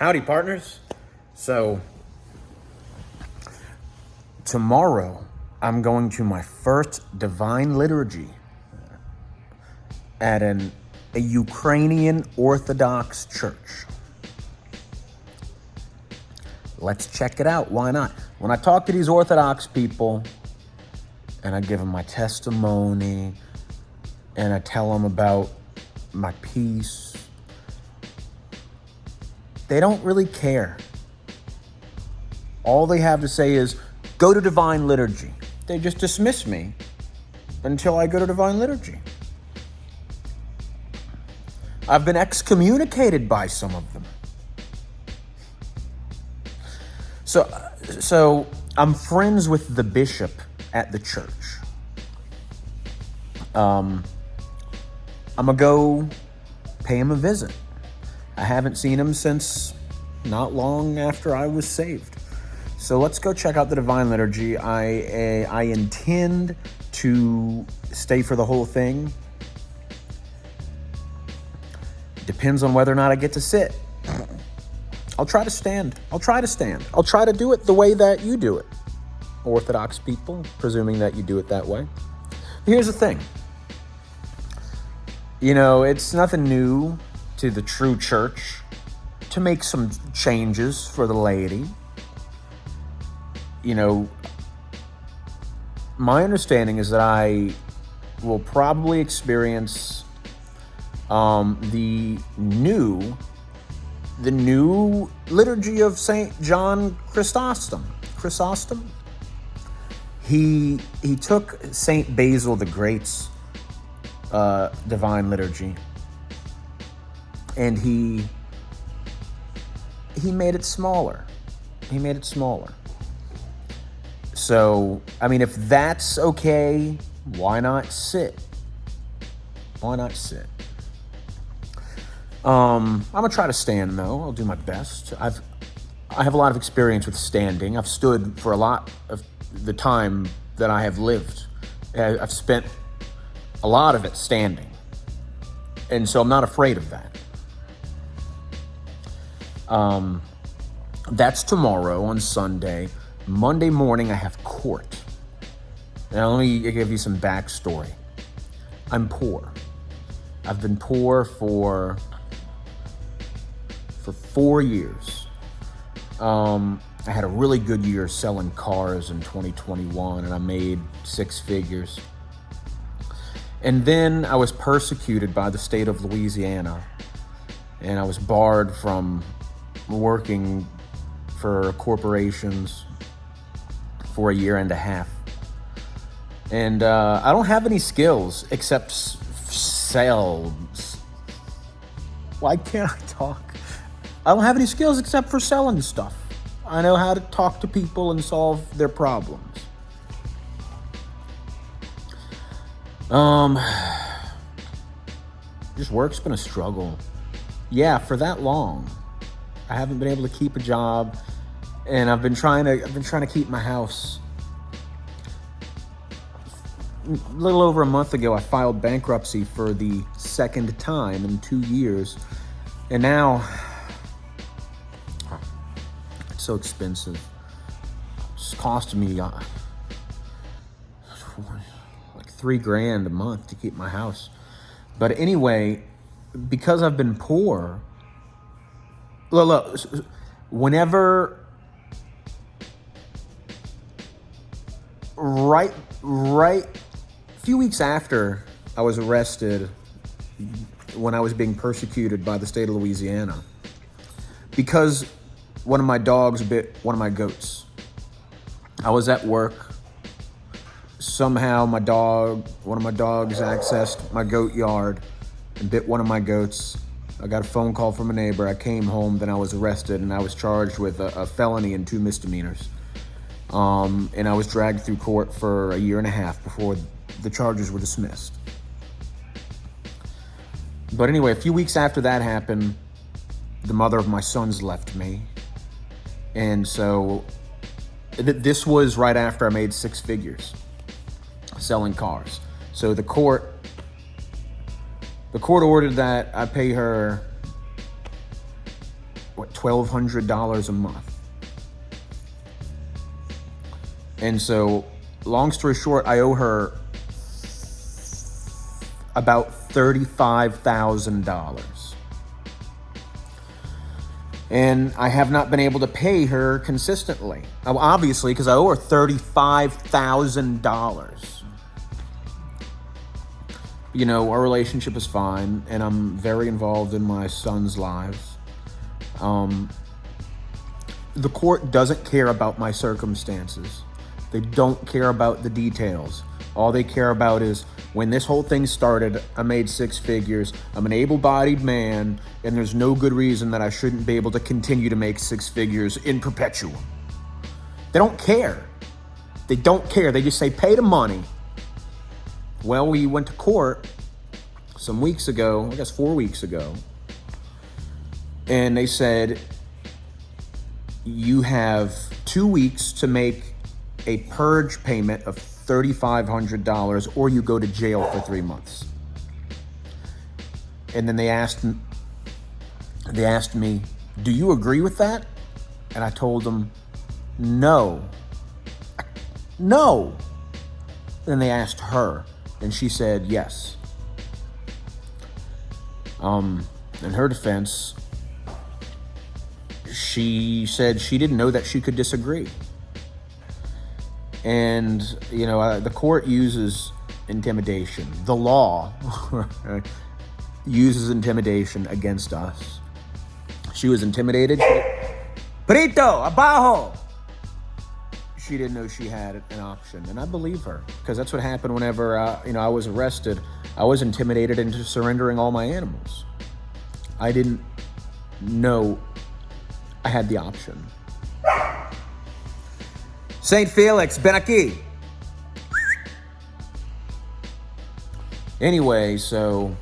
Howdy, partners. So, tomorrow I'm going to my first divine liturgy at a Ukrainian Orthodox church. Let's check it out. Why not? When I talk to these Orthodox people and I give them my testimony and I tell them about my peace, they don't really care. All they have to say is, go to divine liturgy. They just dismiss me until I go to divine liturgy. I've been excommunicated by some of them. So I'm friends with the bishop at the church. I'm gonna go pay him a visit. I haven't seen him since not long after I was saved. So let's go check out the divine liturgy. I intend to stay for the whole thing. Depends on whether or not I get to sit. I'll try to stand. I'll try to do it the way that you do it, Orthodox people, presuming that you do it that way. Here's the thing. You know, it's nothing new to the true church to make some changes for the laity. You know, my understanding is that I will probably experience the new liturgy of St. John Chrysostom. He took St. Basil the Great's divine liturgy, and he made it smaller. So, I mean, if that's okay, why not sit? I'm gonna try to stand though. I'll do my best. I have a lot of experience with standing. I've stood for a lot of the time that I have lived. I've spent a lot of it standing, and so I'm not afraid of that. That's tomorrow on Sunday. Monday morning I have court. Now let me give you some backstory. I'm poor. I've been poor for 4 years. I had a really good year selling cars in 2021, and I made 6 figures. And then I was persecuted by the state of Louisiana, and I was barred from working for corporations for a year and a half. And I don't have any skills except sales. Why can't I talk? I don't have any skills except for selling stuff. I know how to talk to people and solve their problems. Just work's been a struggle. Yeah, for that long. I haven't been able to keep a job, and I've been trying to keep my house. A little over a month ago, I filed bankruptcy for the second time in 2 years, and now it's so expensive. It's costing me like $3,000 a month to keep my house. But anyway, because I've been poor, look, whenever right a few weeks after I was arrested, when I was being persecuted by the state of Louisiana, because one of my dogs bit one of my goats. I was at work. Somehow one of my dogs accessed my goat yard and bit one of my goats. I got a phone call from a neighbor. I came home, then I was arrested, and I was charged with a felony and 2 misdemeanors. And I was dragged through court for a year and a half before the charges were dismissed. But anyway, a few weeks after that happened, the mother of my sons left me. And so this was right after I made 6 figures selling cars. So the court ordered that I pay her $1,200 a month. And so, long story short, I owe her about $35,000. And I have not been able to pay her consistently. Obviously, because I owe her $35,000. You know, our relationship is fine, and I'm very involved in my son's lives. The court doesn't care about my circumstances. They don't care about the details. All they care about is, when this whole thing started, I made six figures. I'm an able-bodied man, and there's no good reason that I shouldn't be able to continue to make six figures in perpetuum. They don't care. They don't care. They just say, pay the money. Well, we went to court some weeks ago, I guess 4 weeks ago, and they said, you have 2 weeks to make a purge payment of $3,500, or you go to jail for 3 months. And then they asked me, do you agree with that? And I told them, no. Then they asked her, and she said yes. In her defense, she said she didn't know that she could disagree. And, you know, the court uses intimidation. The law uses intimidation against us. She was intimidated. Perito, abajo! She didn't know she had an option. And I believe her, because that's what happened whenever, I was arrested. I was intimidated into surrendering all my animals. I didn't know I had the option. Saint Felix, ben aquí. Anyway, so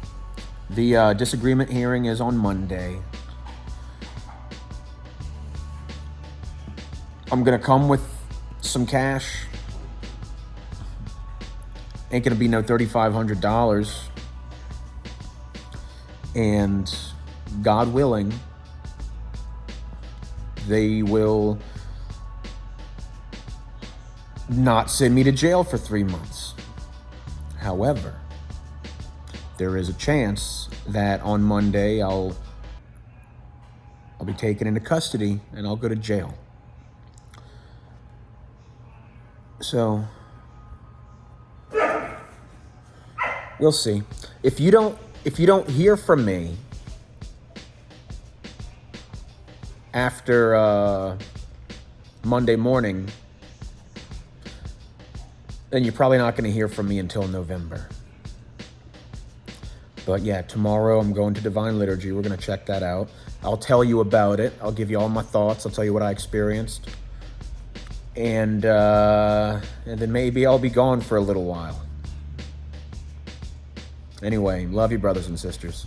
the disagreement hearing is on Monday. I'm going to come with some cash. Ain't going to be no $3,500. And God willing, they will not send me to jail for 3 months. However, there is a chance that on Monday I'll be taken into custody and I'll go to jail. So we'll see. If you don't hear from me after Monday morning, then you're probably not going to hear from me until November. But yeah, tomorrow I'm going to Divine Liturgy. We're going to check that out. I'll tell you about it. I'll give you all my thoughts. I'll tell you what I experienced. And then maybe I'll be gone for a little while. Anyway, love you, brothers and sisters.